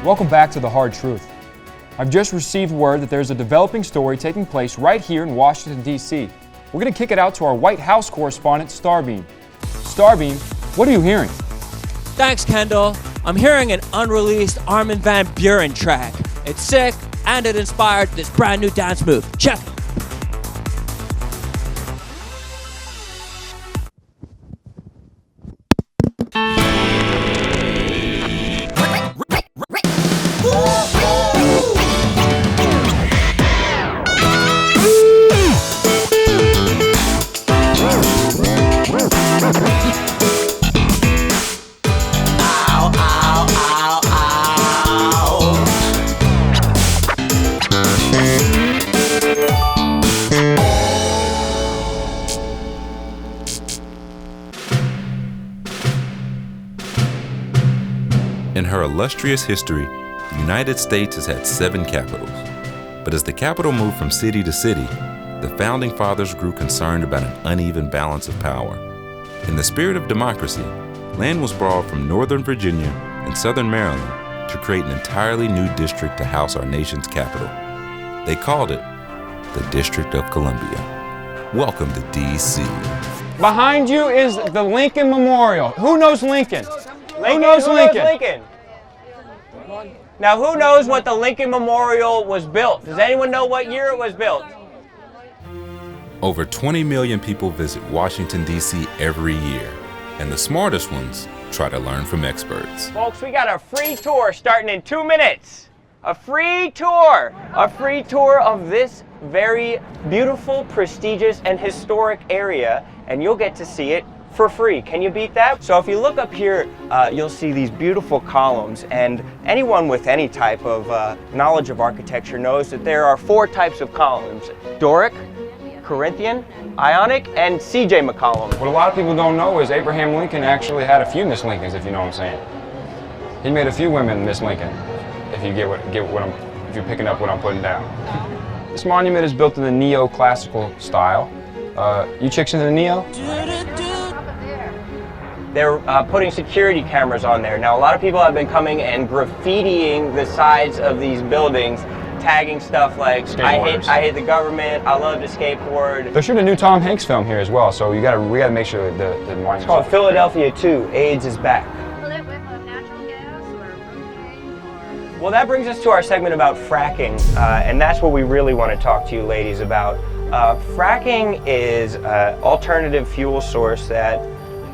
Welcome back to The Hard Truth. I've just received word that there's a developing story taking place right here in Washington, D.C. We're going to kick it out to our White House correspondent, Starbeam. Starbeam, what are you hearing? Thanks, Kendall. I'm hearing an unreleased Armin van Buuren track. It's sick, and it inspired this brand new dance move. Check it. In her illustrious history, the United States has had 7 capitals. But as the capital moved from city to city, the Founding Fathers grew concerned about an uneven balance of power. In the spirit of democracy, land was borrowed from Northern Virginia and Southern Maryland to create an entirely new district to house our nation's capital. They called it the District of Columbia. Welcome to D.C. Behind you is the Lincoln Memorial. Who knows Lincoln? Who knows Lincoln? Now, who knows what the Lincoln Memorial was built? Does anyone know what year it was built? Over 20 million people visit Washington, D.C. every year, and the smartest ones try to learn from experts. Folks, we got a free tour starting in 2 minutes. A free tour of this very beautiful, prestigious, and historic area, and you'll get to see it for free. Can you beat that? So if you look up here, you'll see these beautiful columns, and anyone with any type of knowledge of architecture knows that there are 4 types of columns: Doric, Corinthian, Ionic, and CJ McCollum. What a lot of people don't know is Abraham Lincoln actually had a few Miss Lincolns, if you know what I'm saying. He made a few women Miss Lincoln, if you if you're picking up what I'm putting down. This monument is built in the neoclassical style. You chicks into the neo? They're putting security cameras on there. Now, a lot of people have been coming and graffitiing the sides of these buildings, tagging stuff like, I hate the government, I love to skateboard. They're shooting a new Tom Hanks film here as well, so we gotta make sure the monument. It's called Philadelphia 2, AIDS is back. Will it with natural gas or propane or? Well, that brings us to our segment about fracking, and that's what we really want to talk to you ladies about. Fracking is an alternative fuel source that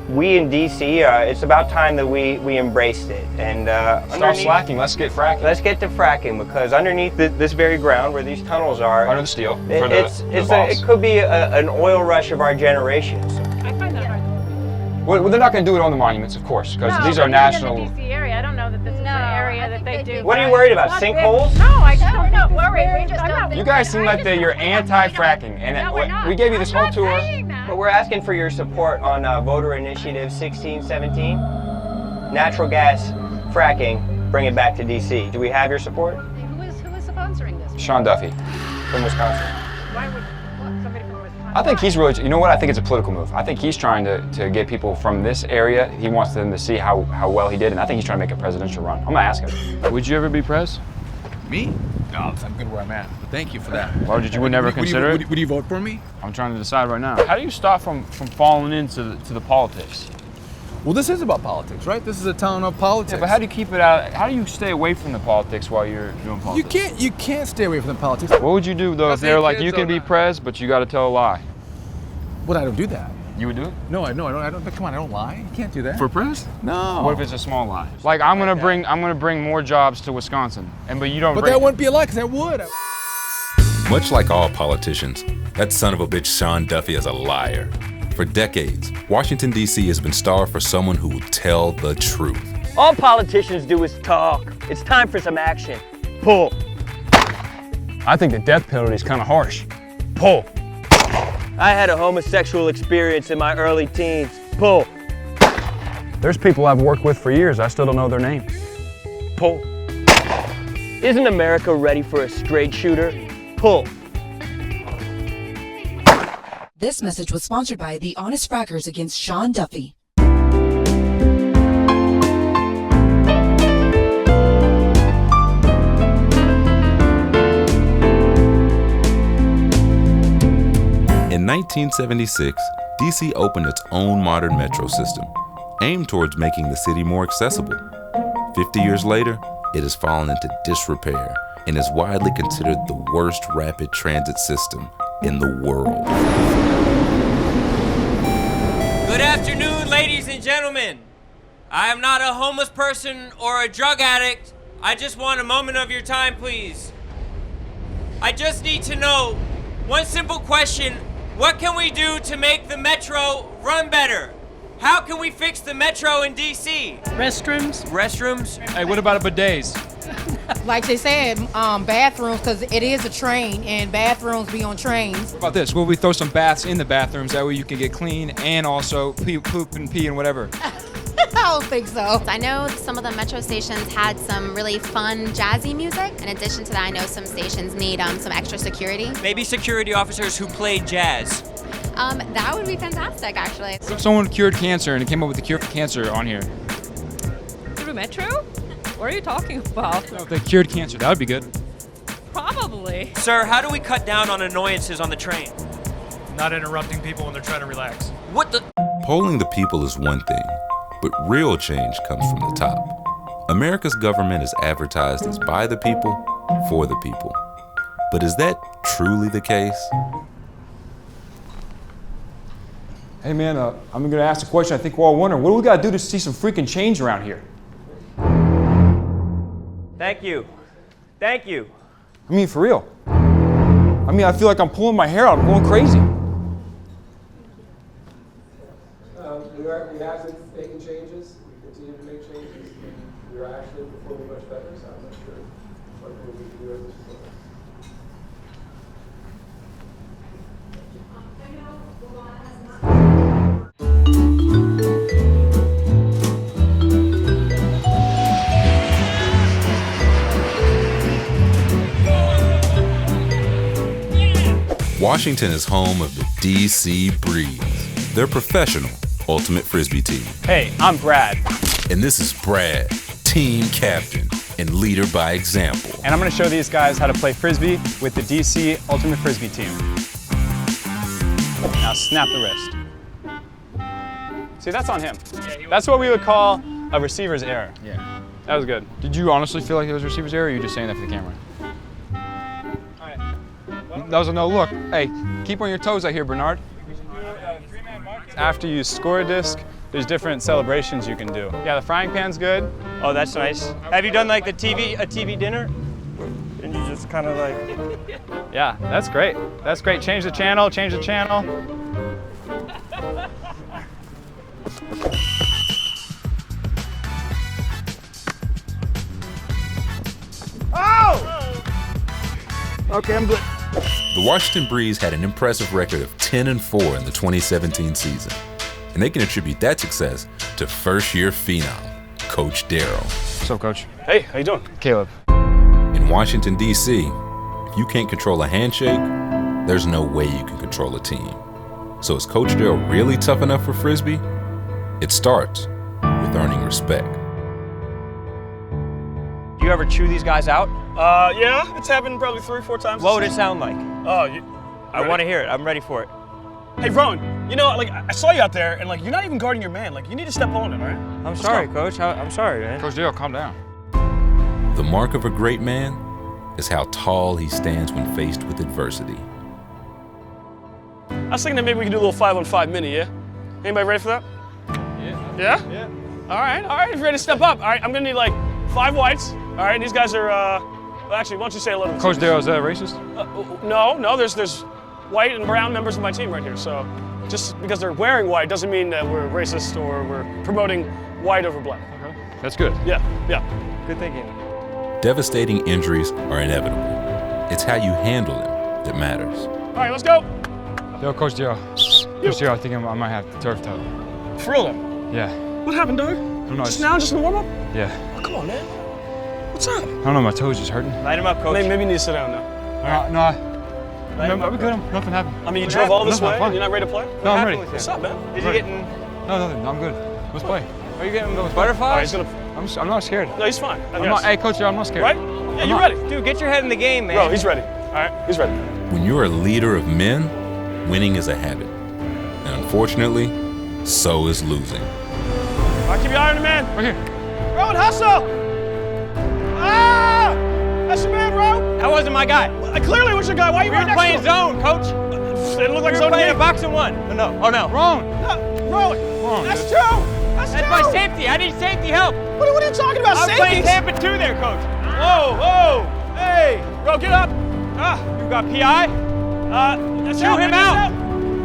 we in DC, it's about time that we embraced it. And stop slacking, let's get fracking. Let's get to fracking, because underneath this very ground where these tunnels are, under the steel, it could be an oil rush of our generation. I find that hard. Well, they're not going to do it on the monuments, of course, because these are national. In the DC area, I don't know that this is an area that they do. What are you worried about? Sinkholes? No, I just don't think worried. We just don't. You guys seem like you're anti-fracking, and we gave you this whole tour. But we're asking for your support on Voter Initiative 1617. Natural gas, fracking, bring it back to DC. Do we have your support? Who is sponsoring this? Sean Duffy. From Wisconsin. Why would somebody from Wisconsin? I think he's really, you know what, I think it's a political move. I think he's trying to get people from this area. He wants them to see how well he did, and I think he's trying to make a presidential run. I'm gonna ask him. Would you ever be pres? Me? No, I'm good where I'm at. But thank you for that. Well, you would never consider it? Would you vote for me? I'm trying to decide right now. How do you stop from falling into the politics? Well, this is about politics, right? This is a town of politics. Yeah, but how do you keep it out? How do you stay away from the politics while you're doing politics? You can't stay away from the politics. What would you do though if they're like, you can be pres, but you got to tell a lie? Well, I don't do that. You would do it? No, I don't. Come on, I don't lie. You can't do that. For pres? No. What if it's a small lie? Like I'm gonna bring more jobs to Wisconsin, but you don't. But that wouldn't be a lie, because I would. Much like all politicians, that son of a bitch Sean Duffy is a liar. For decades, Washington, D.C. has been starved for someone who will tell the truth. All politicians do is talk. It's time for some action. Pull. I think the death penalty is kind of harsh. Pull. I had a homosexual experience in my early teens. Pull. There's people I've worked with for years, I still don't know their name. Pull. Isn't America ready for a straight shooter? Pull. This message was sponsored by the Honest Frackers against Sean Duffy. 1976, DC opened its own modern metro system, aimed towards making the city more accessible. 50 years later, it has fallen into disrepair and is widely considered the worst rapid transit system in the world. Good afternoon, ladies and gentlemen. I am not a homeless person or a drug addict. I just want a moment of your time, please. I just need to know one simple question. What can we do to make the metro run better? How can we fix the metro in DC? Restrooms? Hey, what about bidets? Like they said, bathrooms, because it is a train and bathrooms be on trains. What about this? Will we throw some baths in the bathrooms? That way you can get clean and also poop and pee and whatever. I don't think so. I know some of the metro stations had some really fun, jazzy music. In addition to that, I know some stations need some extra security. Maybe security officers who play jazz. That would be fantastic, actually. What if someone cured cancer and it came up with the cure for cancer on here? Through Metro? What are you talking about? If they cured cancer, that would be good. Probably. Sir, how do we cut down on annoyances on the train? Not interrupting people when they're trying to relax. What the? Polling the people is one thing, but real change comes from the top. America's government is advertised as by the people, for the people. But is that truly the case? Hey man, I'm gonna ask a question I think we're all wondering. What do we gotta do to see some freaking change around here? Thank you. Thank you. I mean, for real. I mean, I feel like I'm pulling my hair out. I'm going crazy. We have been making changes. We continue to make changes. We are actually performing much better, so I'm not sure what we can do at this point. Washington is home of the DC Breeze. They're professional ultimate frisbee team. Hey, I'm Brad. And this is Brad, team captain and leader by example. And I'm going to show these guys how to play frisbee with the DC Ultimate Frisbee team. Now snap the wrist. See, that's on him. That's what we would call a receiver's error. Yeah. That was good. Did you honestly feel like it was receiver's error, or are you just saying that for the camera? That was a no look. Hey, keep on your toes out here, Bernard. After you score a disc, there's different celebrations you can do. Yeah, the frying pan's good. Oh, that's nice. Have you done like a TV dinner? And you just kind of like... Yeah, that's great. That's great. Change the channel, change the channel. Oh! Okay, I'm good. The Washington Breeze had an impressive record of 10-4 in the 2017 season, and they can attribute that success to first-year phenom, Coach Darryl. What's up, Coach? Hey, how you doing? Caleb. In Washington, D.C., if you can't control a handshake, there's no way you can control a team. So is Coach Darryl really tough enough for Frisbee? It starts with earning respect. Do you ever chew these guys out? Yeah, it's happened probably 3 or 4 times. What would it sound like? Oh, I want to hear it. I'm ready for it. Hey, Rone, you know, like, I saw you out there, and, like, you're not even guarding your man. Like, you need to step on it, all right? I'm sorry, Coach. I'm sorry, man. Coach Darryl, calm down. The mark of a great man is how tall he stands when faced with adversity. I was thinking that maybe we could do a little 5-on-5 mini, yeah? Anybody ready for that? Yeah. Yeah? Yeah. All right, if you're ready to step up. All right, I'm gonna need like 5 whites. All right, these guys are, well, actually, why don't you say hello to the Coach team? Darryl, is that racist? No, there's white and brown members of my team right here. So just because they're wearing white doesn't mean that we're racist or we're promoting white over black. Okay. That's good. Yeah. Good thinking. Devastating injuries are inevitable. It's how you handle them that matters. All right, let's go. Yo, Coach Darryl. Coach Darryl, I think I might have turf toe. For real though? Yeah. What happened, dog? I don't know. Just now, just in the warm up? Yeah. Oh, come on, man. What's up? I don't know, my toes just hurting. Light him up, Coach. Maybe you need to sit down now. No, we good. Nothing happened. I mean, you drove all this Nothing, way fine. and you're not ready to play? No, I'm ready. What's up, man? Did you get in? No, nothing. I'm good. Let's play. Are you getting those All right, butterflies? he's gonna. I'm not scared. No, he's fine. Hey, Coach Darryl, I'm not scared. Right? Yeah, you're ready. Dude, get your head in the game, man. Bro, he's ready. All right, he's ready. When you're a leader of men, winning is a habit. And unfortunately, so is losing. All right, keep your eye on the man. Right here. Rone, hustle! Ah! That's your man, Rone. That wasn't my guy. Clearly it was your guy. Why are you We right were next playing to him? zone, coach. It looked like We zone were playing game. a box and one. No. Oh, no. Rone. Rone. That's two. That's That's two. my safety. I need safety help. What are you talking about? I'm playing Tampa 2 there, coach. Whoa. Hey, Rone, get up. You got PI? That's Chew him out.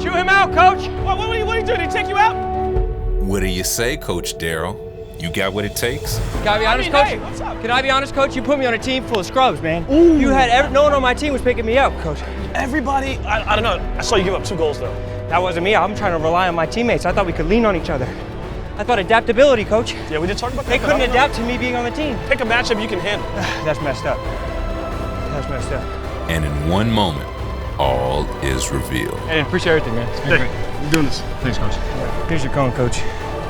Chew him out, coach. What do you do? Did he take you out? What do you say, Coach Darryl? You got what it takes? Can I be honest, coach? Hey, what's up? Can I be honest, coach? You put me on a team full of scrubs, man. You had no one on my team was picking me up, coach. Everybody, I don't know. I saw you give up 2 goals, though. That wasn't me. I'm trying to rely on my teammates. I thought we could lean on each other. I thought adaptability, coach. Yeah, we did talk about that. They but couldn't I don't know. adapt to me being on the team. Pick a matchup you can handle. That's messed up. That's messed up. And in one moment, all is revealed. Hey, appreciate everything, man. It's been great. You're doing this. Thanks, coach. Here's your cone, coach.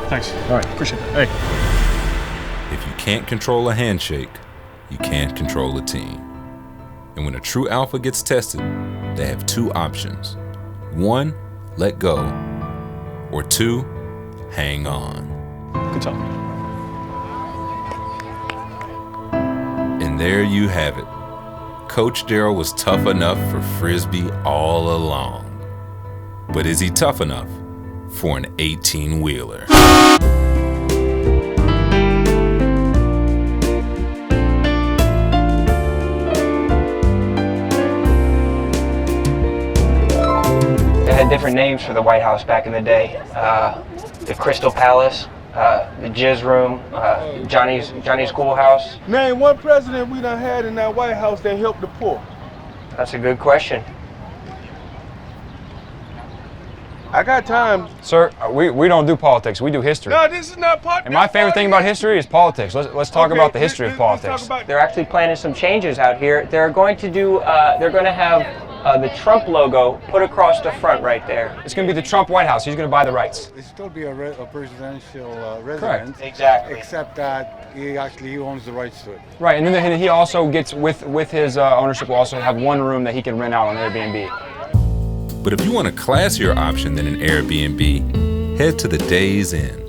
Thanks. All right, appreciate that. Hey. If you can't control a handshake, you can't control a team. And when a true alpha gets tested, they have 2 options. 1, let go, or 2, hang on. Good talk. And there you have it. Coach Darryl was tough enough for frisbee all along. But is he tough enough for an 18-wheeler? They had different names for the White House back in the day. The Crystal Palace, the Jizz Room, Johnny's Schoolhouse. Name one president we done had in that White House that helped the poor. That's a good question. I got time. Sir, we don't do politics. We do history. No, this is not politics. And my favorite thing about history is politics. Let's talk about the history of politics. They're actually planning some changes out here. They're going to do. They're going to have the Trump logo put across the front right there. It's going to be the Trump White House. He's going to buy the rights. It still be a presidential residence. Correct. Exactly. Except that he owns the rights to it. Right, and then he also gets with his ownership will also have one room that he can rent out on Airbnb. But if you want a classier option than an Airbnb, head to the Days Inn.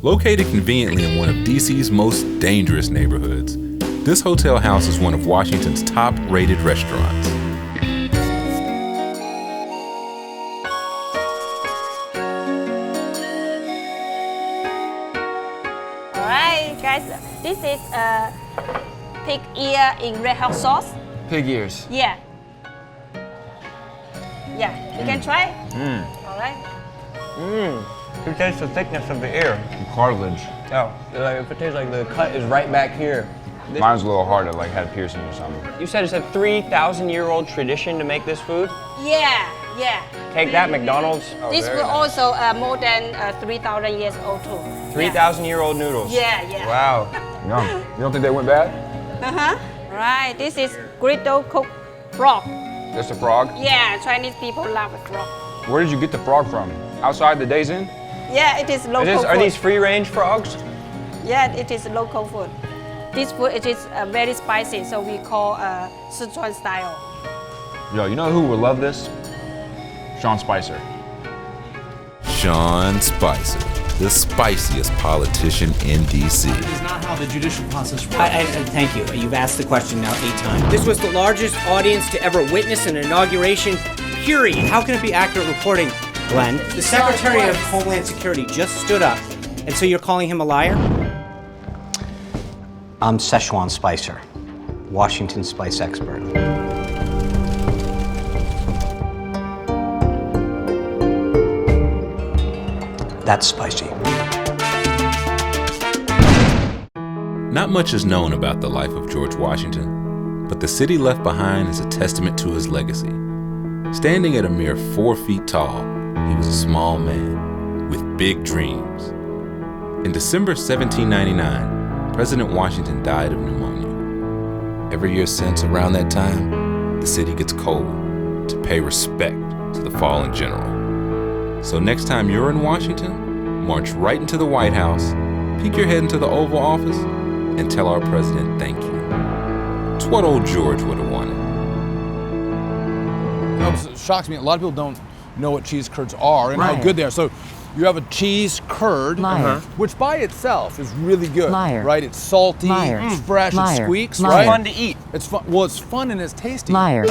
Located conveniently in one of DC's most dangerous neighborhoods, this hotel houses one of Washington's top-rated restaurants. Alright guys, this is pig ear in red hot sauce. Pig ears. Yeah. Yeah, you can try. Alright. You taste the thickness of the ear. Cartilage. Oh, like, it tastes like the cut is right back here. Mine's a little harder, like had a piercing or something. You said it's a 3,000-year-old tradition to make this food? Yeah. Take that, McDonald's. Oh, This very will nice. also more than 3,000 years old too. 3,000-year-old noodles. Yeah. Wow. Yum. You don't think they went bad? Right, this is griddle cooked frog. Just a frog? Yeah, Chinese people love frog. Where did you get the frog from? Outside the Days Inn? Yeah, it is local food. Are these free-range frogs? Yeah, it is local food. This food it is very spicy, so we call Sichuan style. Yo, you know who would love this? Sean Spicer. Sean Spicer, the spiciest politician in DC. That is not how the judicial process works. Thank you. You've asked the question now 8 times. This was the largest audience to ever witness an inauguration, period. How can it be accurate reporting, Glenn? The Secretary of Homeland Security just stood up, and so you're calling him a liar? I'm Szechuan Spicer, Washington spice expert. That's spicy. Not much is known about the life of George Washington, but the city left behind is a testament to his legacy. Standing at a mere 4 feet tall, he was a small man with big dreams. In December 1799, President Washington died of pneumonia. Every year since around that time, the city gets cold to pay respect to the fallen general. So next time you're in Washington, march right into the White House, peek your head into the Oval Office, and tell our president thank you. It's what old George would have wanted. You know, it shocks me. A lot of people don't know what cheese curds are and how good they are. So you have a cheese curd, which by itself is really good, right? It's salty, it's fresh, it squeaks, right? It's fun to eat. It's fun. Well, it's fun and it's tasty. Liar.